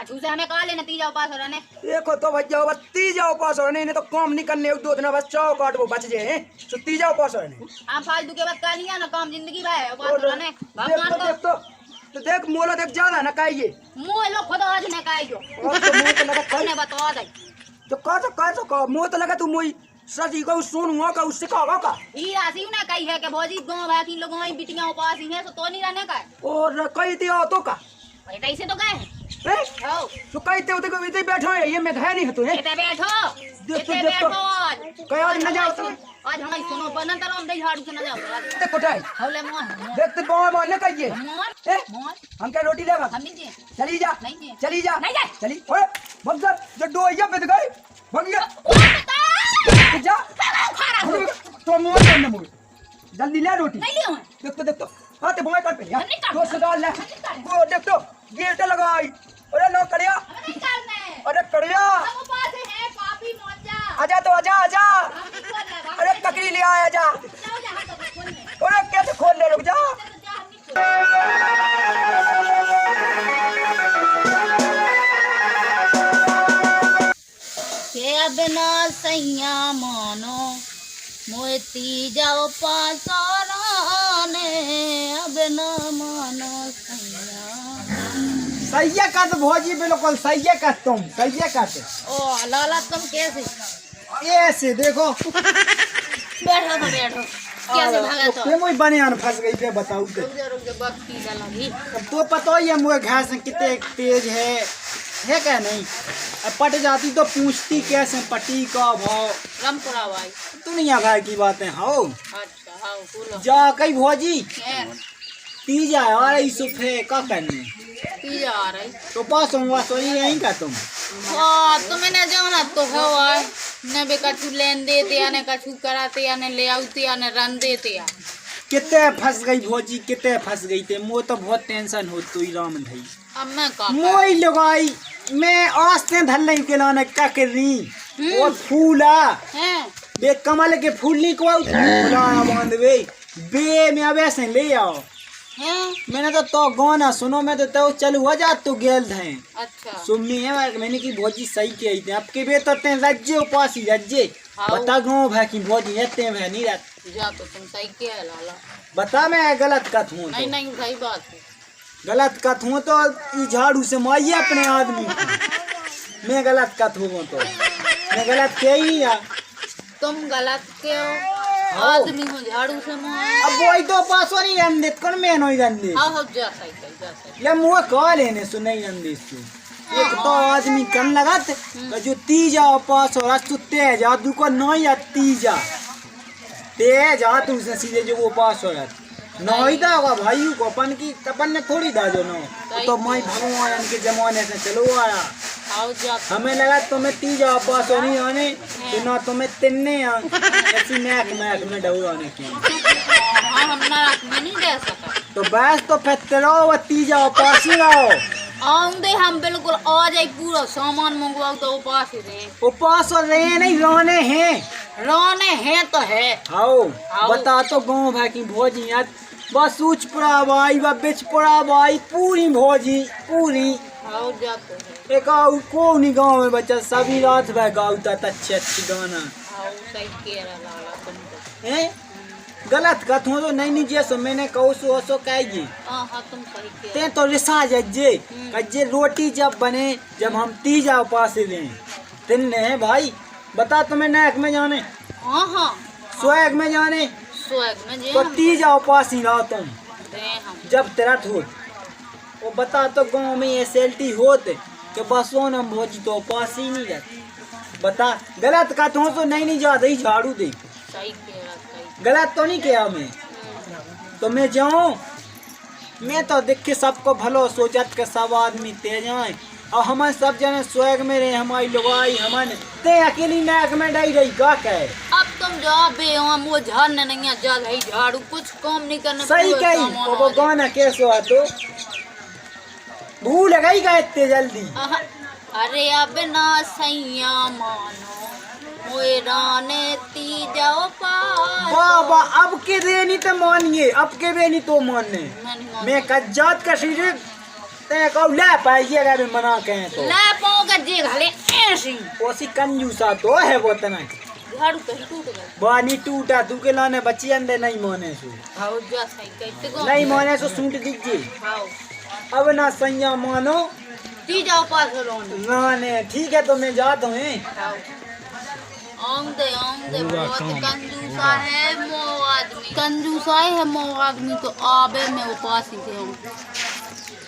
कछु से हमें कहा लेना तीजा उपास हो रहने। देखो तो भैया बस तीजा उपास हो रहे नहीं तो काम नहीं करने एक दो दिन बस चाव काट वो बच जाए तो तीजा उपास हो रहे। हम फालतू के बात का नहीं है ना काम जिंदगी भाई उपास हो रहने भगवान देख तो देख मोला देख ज्यादा ना काइए मुंह लोग खुद आज ने काई जो तो मुंह तो लगा कोने बता दे तो का मुंह तो लगा तू मुई सजी को सोनुआ का उससे का का ई राशि ने कही है कि भौजी गांव भाई तीन लोगों की बिटियां उपास ही है तो नहीं रहने का और कई दिया तो का बेटा इसे तो गए हैं तो कहते होते को इधर बैठो है ये मैं है नहीं है तू है इधर बैठो देख तो बैठो आज कहीं और न जाओ तो आज हमारी सुनो बनन तरह हम दे झाड़ू से न जाओ ते कोटाई हौले मोर देख तो बाय बाय न कहिए मोर ए मोर हम क्या रोटी लेगा हम नहीं चली जा नहीं चली जा नहीं जा चली ओए भगदर जो डोइया पे गई भग गया जा तो मोर करने मोर जल्दी ले रोटी नहीं लियो देख तो हां ते बाय कर पे यार नहीं तो सदा ले वो देख तो गेट लगाई अरे लो कड़िया नहीं करना है अरे कड़िया हम उपास है पापी मौजा आजा तो आजा अरे पकड़ी ले आया जा जाओ जहां तो खोलने अरे कैसे खोल ले रुक जा के बिना सैया मानो मोती जाओ पासराने अब न मानो सैया सही का तो भौजी बिल्कुल सही का तुम सही का ओ लाला तुम कैसे ऐसे देखो बैठो तो बैठो कैसे भागा तो ये मुझे बनियान फंस गई पे बताऊं के रुक जा बक्की डाला भी तो पता ही है मुझे घास कितने तेज है क्या नहीं अब पट जाती तो पूछती कैसे पटी का भाव रामपुरा भाई दुनिया भर की बातें हो अच्छा हाँ बोलो जा कई भौजी है तीजा और सुफे का करने तीजा आ रही तो पास हुआ सो यहीं का तुम हाँ तो मैंने जाना तो है भाई ने बे कछु लेन देते या ने कछु कराते या ने ले आते या ने रन देते या कितने फंस गई भौजी कितने फंस गई थे मुझे तो बहुत टेंशन हो तो राम भाई अब मैं का मोई लगाई मैं आस्ते धल नहीं के लाने क्या कर रही और फूला हैं बे कमल के फूल नहीं को फुलाना बांध बे मैं अब ऐसे ले आओ हैं मैंने तो गाना सुनो मैं तो चल हुआ जा तो गेल थे अच्छा सुननी है मैंने की भौजी सही कही थी आपके बे तो रज्जे उपास ही रज्जे हाँ। बता गाँव भाई की भौजी रहते हैं नहीं रहते जा तो तुम सही किया है लाला बता मैं गलत कथ हूँ नहीं नहीं सही बात है गलत कथ हूँ तो ई झाड़ू से मारिए अपने आदमी को मैं गलत कथ हूँ तो मैं गलत क्या ही है तुम गलत के हो आदमी हो झाड़ू से मार अब वही तो पासो नहीं रंदे कौन मैं नहीं रंदे हाँ हो जा सही ये मुँह कह लेने सु नहीं रंदे सु एक तो आदमी कन लगत तो जो तीजा पास हो रहा तेज आ को नहीं या तीजा तेज आ तू से सीधे जो वो पास हो रहा नहीं था होगा भाई को अपन की अपन ने थोड़ी दा जो नो तो मैं भगवान के जमाने से चलो आया आओ जा हमें लगा तुम्हें तीजा पास हो नहीं आने तो ना तुम्हें तिन्ने ऐसी मैक में डबू आने की हाँ हम ना में नहीं दे सका तो बस तो फिर तेरो वो तीजा पास ही रहो आऊंगे हम बिल्कुल आ जाए पूरा सामान मंगवाओ तो उपास ही रहे उपास और रहे नहीं रोने हैं रोने हैं तो है आओ बता तो गाँव भाई की भौजी यार बस सूच पड़ा भाई व बिच पड़ा भाई पूरी भौजी पूरी आओ जा तो है एक आउ को नहीं गाँव में बच्चा सभी रात भाई गाता अच्छे गाना आओ सही कह रहा लाला तुम तो है गलत कथ हो तो नहीं जैसो मैंने कहो सो सो कहेगी हाँ हाँ तुम सही कह ते तो रिसा जज्जे कज्जे रोटी जब बने जब हम तीजा उपास लें तिन्ने भाई बता तुम्हें नायक में जाने हाँ हाँ स्वैग में जाने स्वैग में जे तो हम तीजा उपास ही रहा तुम दे हम जब तेरा होत वो बता तो गाँव में ये सेल्टी होत कि बस वो न भोजी तो उपास ही नहीं रहती बता गलत कथ हो तो नहीं जा रही झाड़ू दे सही कह रहा सही गलत तो नहीं किया मैं तो मैं जाऊँ मैं तो देख के सबको भलो सोचत के सब आदमी तेज आए और हमारे सब जने स्वैग में रहे हमारी लुगाई हमारे ते अकेली नाक में डाई रही का कहे अब तुम जाओ बे हम वो झाड़ने नहीं है जा रही झाड़ू कुछ काम नहीं करने सही कही वो गाना कैसे हुआ तो भूल गई का इतने जल्दी अरे अब ना सैया मानो मोए राने तीजा उपास बाबा अब के दे नहीं तो मानिए अब के वे नहीं तो मानने मैं कज्जात का शीरे ते कहो ले पाइए अगर मना कहें तो ले पाओगे जे घले ऐसी ओसी कंजूसा तो है वो तना झाड़ू तो ही टूट गया बानी टूटा तू के लाने बच्ची अंदर नहीं माने सो हाउ जा सही कहते गो नहीं माने सो सूट दीजिए हाउ अब ना सैया मानो ती जाओ पास लोन माने ठीक है तो मैं जाता हूँ हाउ आमदे बहुत कंजूसा है मो आदमी कंजूसा है मो आदमी तो आबे में उपास ही थे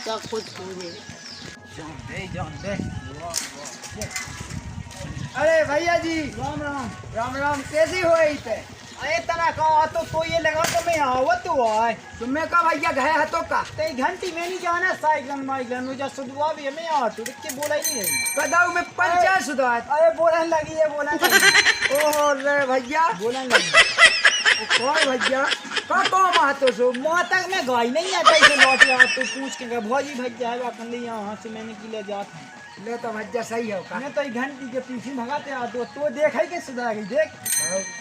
सब कुछ पूरे जान दे अरे भैया जी राम राम राम राम कैसी हो थे अरे तना कहा तो ये लगा तो मैं आवत तो आए तो मैं कहा भैया गए है तो का ते घंटी में नहीं जाना साइकिल माइकिल मुझे सुधवा भी मैं आ तो के बोला ही नहीं कदाऊ में पंचायत सुधवा अरे बोलने लगी है बोलने ओहो रे भैया बोलने लगी कौन भैया का माँ तो सो माँ तक मैं गाय नहीं आता इसे लौट रहा तो पूछ के भौजी भैया है अपन यहाँ से मैंने की ले जाता ले तो भैया सही है मैं तो घंटी के पीछे भगाते आ तो देख के सुधर गई देख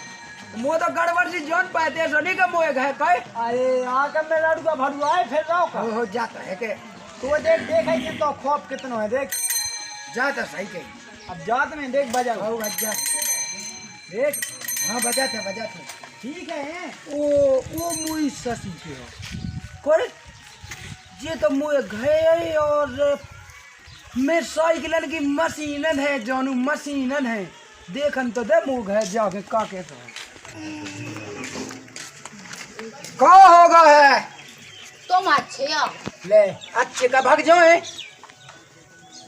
मो तो गड़बड़ से जोन पाते सोनी का मोए गए कहे अरे आकर में लड़ू का भड़ुआ है फिर रहो का हो जाता है के तो देख है तो खौफ कितना है देख जाता सही कही अब जात में देख बजा हो भैया देख हाँ बजाते ठीक है ओ मुई ससी के कोई ये तो मुए गए और मैं साइकिल की मशीनन है जानू मशीनन है देखन तो दे मुँह है जाके का के तो का होगा है तुम अच्छे हो ले अच्छे का भाग जाओ है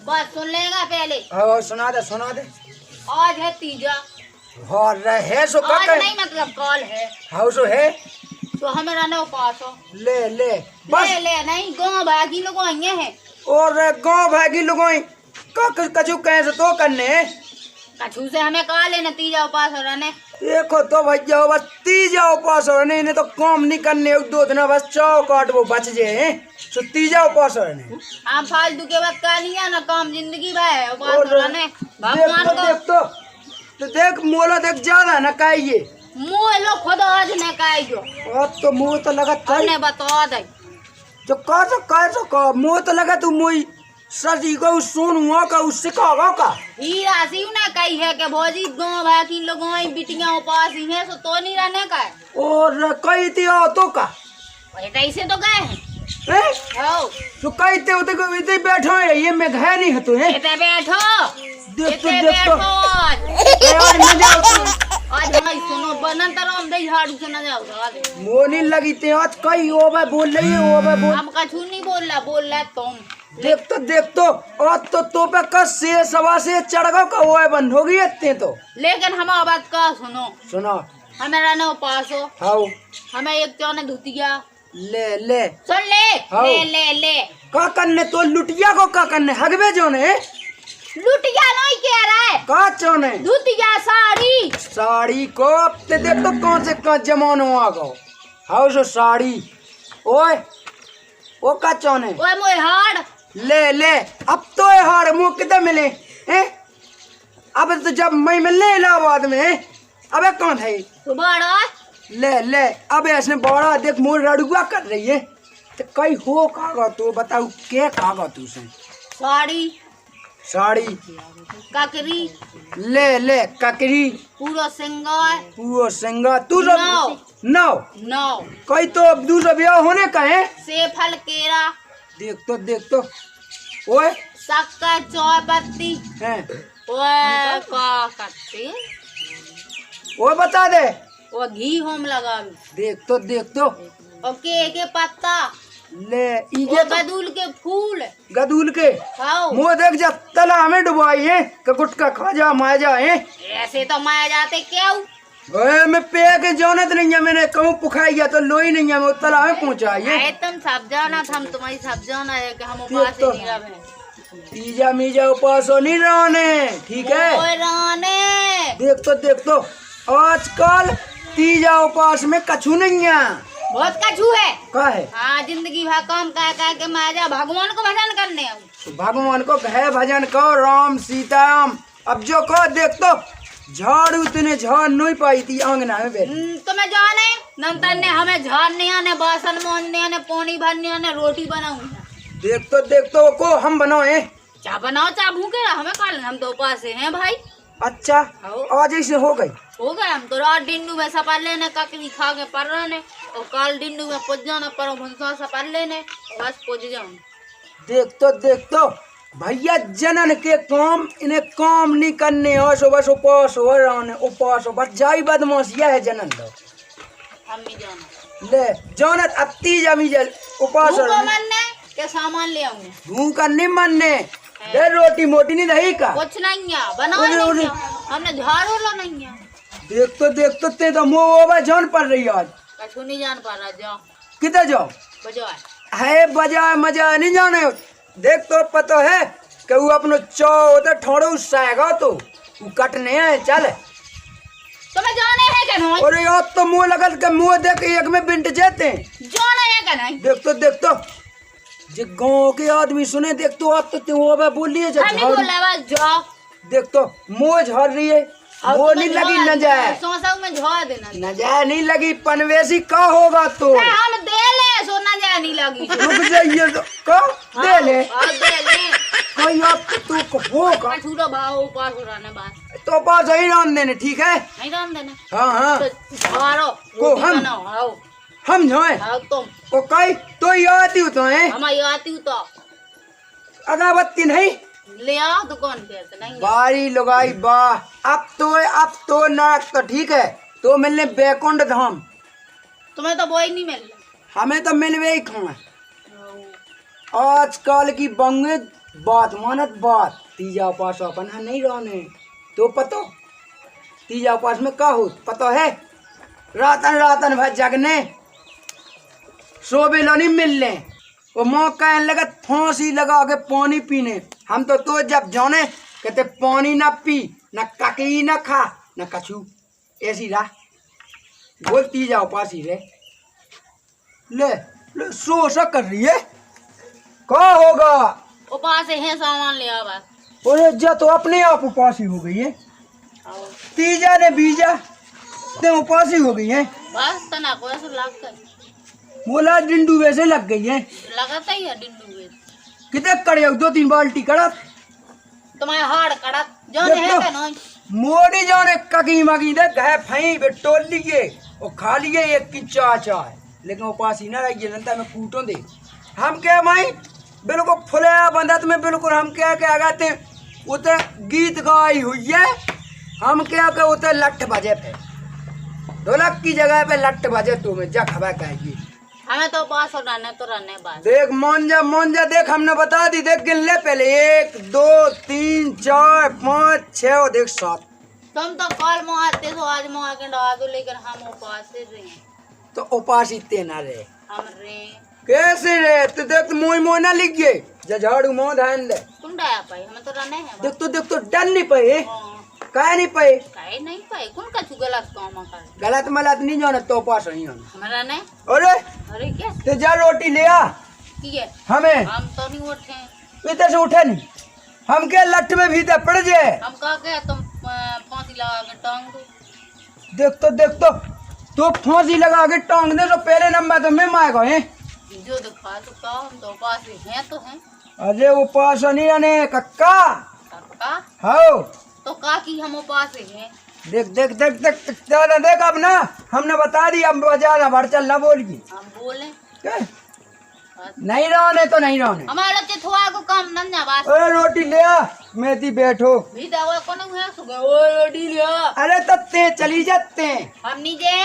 बस सुन लेगा पहले सुना दे आज है तीजा और रहे सो आज नहीं मतलब कल है हाउ सो है तो हमें रहने उपास हो ले बस ले नहीं गाँव भागी लोग आएंगे हैं और गाँव भागी लोगों कछु कहे से तो करने कछु से हमें कहा लेना तीजा उपास हो रहने देखो तो भैया बस तीजा उपास हो रहने इन्हें तो काम नहीं करने दो दिन बस चाव काट वो बच जाए तो तीजा उपास हो रहने हम फालतू के बात का नहीं है ना काम जिंदगी भाई उपास हो रहने भगवान को देख मोला देख ज्यादा न काइए मुँह लो खुद आज न काइयो अब तो मुँह तो लगा हमने बता दे जो का मुँह तो लगा तू मुई सजी को सोनुआ का उससे का हीरा सिंह ने कही है कि भौजी गाँव भाई लोग बिटियां उपास ही है सो तो नहीं रहने का और कही थी तो का कैसे तो गए हैं तो कही थे उते को इधर बैठो है ये मैं घर नहीं है तू है इधर बैठो देख तो यार न जाओ आज भाई सुनो बनन तरह हम दे झाड़ू से न जाओ मोनी लगी ते आज कई ओ भाई बोल रही है ओ भाई बोल हम कछु नहीं बोल रहा तुम देख तो आज तो पे का से सवा से चढ़गा का वो बंद हो गई इतने तो लेकिन हमारा बात का सुनो हमें रहने उपास हो हाउ हमें एक चाने धुतिया ले सुन ले का करने तो लुटिया को का करने हगबे जो ने लुटिया नहीं कह रहा है का चोने धुतिया साड़ी को ते देख तो कौन से का जमानो आ गो हाउ सो साड़ी ओए ओ का चोने ओए मोए हाड़ ले अब तो ये हाड़ मुँह किधर मिले हैं अब तो जब मैं मिलने इलाहाबाद में अबे कौन है तो बड़ा ले अब ऐसे बड़ा देख मोर रड़ुआ कर रही है तो कई हो कागा तू बताऊ क्या कागा तू से साड़ी ककरी ले ककरी पूरा सिंगार तू नौ कई तो अब दूसरा ब्याह होने का है से फल केरा देख तो ओए शक्कर चाय पत्ती हैं ओए का करते ओए बता दे वो घी होम लगा देख तो और के पत्ता ले वो गदूल के फूल गदूल के मुँह देख जा तला हमें डुबाई है का गुटका खा जा माया जा है ऐसे तो माया जाते क्या मैं पे के जौनत नहीं है मैंने कहूँ पुखाई गया तो लोई नहीं है मैं तला में पहुँचाई है तुम सब जाना था हम तुम्हारी सब जाना है कि हम उपास ही नहीं रहे तीजा मीजा उपास हो नहीं रहने ठीक है देख तो आजकल तीजा उपास में कछु नहीं है बहुत कछु है का है हाँ जिंदगी भर काम कह के मैं जा भगवान को भजन करने भगवान को घय भजन करो राम सीताराम अब जो कहो देख तो झाड़ू तूने झाड़ नहीं पाई थी आंगना में बैठ तुम्हें जाने नंतर ने हमें झाड़ने आने बासन मोड़ने आने पानी भरने आने रोटी बनाऊंगा देख तो को हम बनाए। क्या बनाओ चाहे भूखे रहो, हमें खा लेना, हम तो उपास हैं भाई। अच्छा आज ऐसे हो गई। हो गए, हम तो रात डिंडू में सपा लेने ककड़ी खा के पर रहने और कल डिंडू में पहुंच जाना पर भंसा सपा लेने और बस पहुंच जाऊं। देख तो भैया जनन के काम इन्हें काम नहीं करने हो, सुबह उपास हो रहा उपास हो बस जाई बदमाशिया है जनन लो। हम नहीं जाना ले जानत अब तीज अमी जल उपास भूख मरने के सामान ले आऊंगे। भूख नहीं मनने दे रोटी मोटी नहीं रही का कुछ नहीं है बनाओ नहीं है, हमने झाड़ू लो नहीं है। देख तो ते तो मुँह जान पड़ रही आज। कछु नहीं जान पा रहा, जाओ किधर जाओ बजाए है बजाय मजा नहीं जाने। देख तो पता है कि वो अपनो चौ तो ठोड़ो उसगा तो वो कटने है चल। तुम्हें जाने है क्या नहीं? और यार तो मुँह लगल के मुँह देख एक में बिंट जाते हैं। जाने है क्या नहीं? देख तो जे गांव के आदमी सुने देख तो आप तो वो बोल रही है हम नहीं बोल रहे, बस जाओ। देख तो मुँह झड़ रही है वो नहीं लगी न जाए सोसा में झोड़ देना न जाए नहीं लगी पनवेसी का होगा तो हम दे ले सोना जाए नहीं लगी रुक जाइए का दे ले दे ले कोई आप तू होगा छूटो भाव पास हो रहने बात तो पास ही राम देने ठीक है नहीं राम देने। हाँ तो मारो को हम बनाओ आओ हम जाए आओ तुम ओ कई तो ये आती हो तो है हमारी आती हूँ तो अगरबत्ती नहीं ले आओ दुकान पे तो नहीं बारी लगाई वाह अब तो नाक तो ठीक है तो मिलने बैकुंठ धाम तुम्हें तो वो ही नहीं मिल रहा। हमें तो मिलवे ही खाए आजकल की बंगे बात मानत बात तीजा पास अपन है नहीं रहने तो पतो तीजा पास में का हो पता है रातन भर जगने सोबे लो नहीं मिलने वो मौका लगा फांसी लगा के पानी पीने हम तो जब जाने कहते पानी ना पी न ककई ना खा न कछू ऐसी रहा बोलती जाओ पास ही रे ले सो कर रही है क्या होगा उपास है सामान ले आओ बस। अरे जा तो अपने आप उपासी हो गई है आओ तीजा ने बीजा ते उपासी हो गई है बस तना को ऐसा लग गई बोला डिंडू वैसे लग गई है लगाता ही है डिंडू में कितने कड़े 2-3 बाल्टी कड़क तुम्हारे हाड़ कड़क जाने है क्या नहीं मोड़ी जाने ककी मगी दे गए फई बे टोल लिए और खा लिए एक की चाचा है लेकिन उपासी ना रही जनता में कूटों दे हम क्या माई बिल्कुल फुलाया बंधा तुम्हें बिल्कुल हम क्या गाते उते गीत गाई हुई है हम क्या के उते लठ बजे पे ढोलक की जगह पे लठ बजे तुम्हें जा खबर कहेगी हमें तो पास हो रहने बात। देख मोंजा देख हमने बता दी देख गिन ले पहले 1 2 3 4 5 6 देख 7 तुम तो कल मुआते हो आज मुआ के डा दो लेकिन हम उपास से रहे तो उपास इतने ना रहे हम रे कैसे रे तो देख मोई ना लिख गए जा झाड़ू मोह धान ले तुम डाया पाई हमें तो रहने है देख तो डर नहीं पाए काहे नहीं पाए काहे नहीं पाई कौन का गलत काम कर गलत मलत नहीं जाना तो पास नहीं आना हमारा नहीं। अरे अरे क्या ते जा रोटी ले आ ठीक है हमें हम तो नहीं उठे इधर से उठे नहीं हम क्या लठ में भीतर पड़ जाए हम कहा गए तुम फांसी लगा के टांग दो देख तो फांसी लगा के टांग दे तो पहले नंबर तो मैं मार गए जो दिखा तो कहा हम तो उपास हैं तो हैं। अरे उपास नहीं आने कक्का कक्का हाँ तो का की हम उपास हैं। देख अब ना हमने बता दी अब बजाना भर चल ना बोलिए हम बोले क्या? नहीं रहने तो नहीं रहने हमारा चिथुआ को काम धंधा बात ओए रोटी ले आ मेथी बैठो भी दवा को नहीं है सुबह ओ रोटी लिया अरे तत्ते चली जाते हम नहीं दे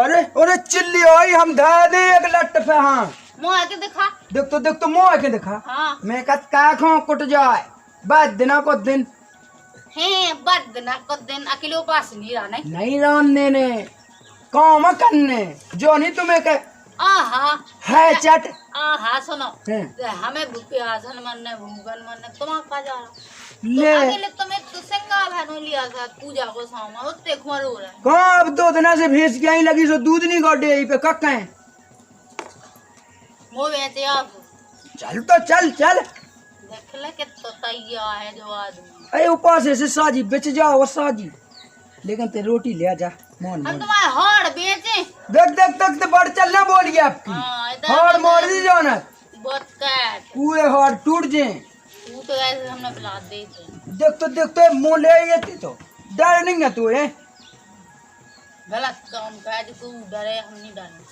अरे चिल्ली होई हम धा दे एक लट पे हाँ मुंह आके दिखा देख तो मुँह आके दिखा हाँ मैं कत का खो कुट जाए बस दिना को दिन हैं बद ना को दिन अकेले उपास नहीं रहा नहीं रहने ने काम करने जो नहीं तुम्हें कह आहा है चट आहा सुनो हैं। हमें प्यासन मरने भूगन मरने तुम्हारा का जा रहा ले अकेले तुम्हें तो सिंगा बहनों लिया था पूजा को सामा उत्ते खमरो रहा कहाँ अब 2 दिन से भैंस की आई लगी सो दूध नहीं गोडे यही पे कक्का है वो बेचे आप चल तो चल देख ले कि तो तैयार है जो आदमी अरे उपास से साजी बेच जाओ वो साजी लेकिन ते रोटी ले जा मोन हम तुम्हारे हाड़ बेचे देख तो बढ़ चलना बोलिए आपकी हाँ, इधर हाड़ तो मार दी जाओ ना बहुत कैट पूरे हाथ टूट जे। तू तो ऐसे हमने पिला दे थे। देख तो मुँह ले ये तो डर नहीं है तू है। गलत काम कर तू डरे हम नहीं डरे।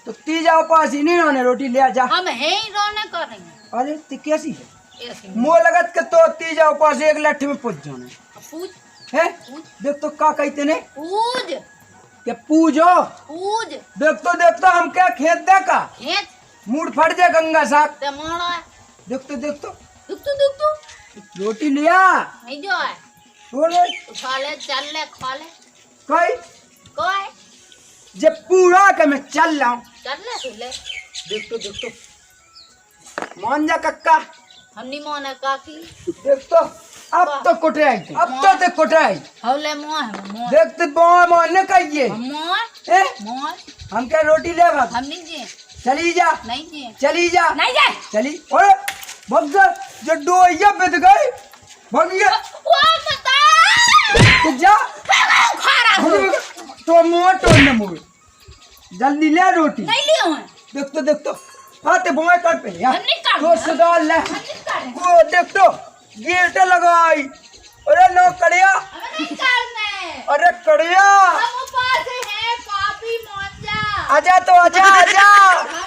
तो तीजा उपास ही नहीं रोने रोटी ले जा। हम है ही रोने कर रहे हैं अरे ते कैसी है ऐसे मुँह लगत के तो तीजा उपास एक लट्ठे में पूछ जाने पूछ है। देख तो का कहते ने पूज के पूजो। पूज देख तो हम क्या खेत दे का खेत मूड फट जाए गंगा साग। ते मारा है देख तो दुख तू रोटी लिया नहीं जो है बोले उठा ले चल ले खा ले कई कोई जब पूरा के मैं चल रहा हूँ। चल ले तू ले देख तो मान जा कक्का। हम नहीं माने काकी देख तो अब तो कुटाई अब तो ते कुटाई हौले मोह है मोह देख तो मारने कहिए मोह ए मोह हम क्या रोटी ले बात हम नहीं जी चली जा नहीं जी चली जा नहीं जाए चली ओए भग जा जो डोइया बिद गई भग गया वो बता तो जा खारा हो तो मुँह तोड़ने मुँह जल्दी ले रोटी नहीं लियो है देख तो आते बुआई काट पे यार हम नहीं काट तो सुधार ले हम नहीं काट वो देख तो गेट लगाई। अरे नो कड़िया हमें नहीं करने अरे कड़िया हम ऊपर से है पापी मोजा आजा तो आजा हम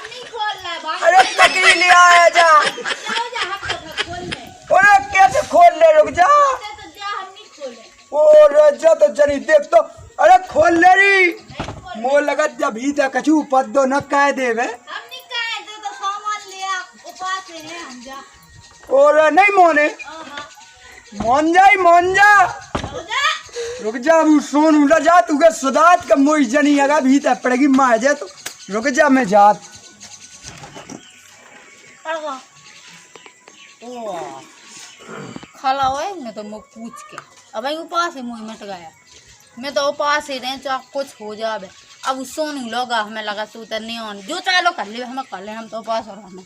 नहीं खोल रहे भाई अरे पकड़ी लिया आजा जाओ जा हम तो खोलने अरे कैसे खोल ले रुक जा तो जा हम नहीं खोले ओ रजा तो जरी देख तो अरे खोल ले री नहीं खोले मोह लगत जब ही तक कछु पद दो न कह देवे हम नहीं कहे तो सामान लिया ऊपर से है हम जा और नहीं मोने मान जा जाओ जा रुक जा अब सोन उड़ा जा तू के सुदात का मोई जनी अगा भी तक पड़ेगी मार जा तो रुक जा मैं जात खाला हुआ मैं तो मुँह पूछ के अब आई उपास है मुँह मिट गया मैं तो उपास ही रहे चाहे कुछ हो जावे अब सोनू लोगा हमें लगा तू तो नहीं जो चाहे लो कर ले हमें कर ले हम तो उपास और हमें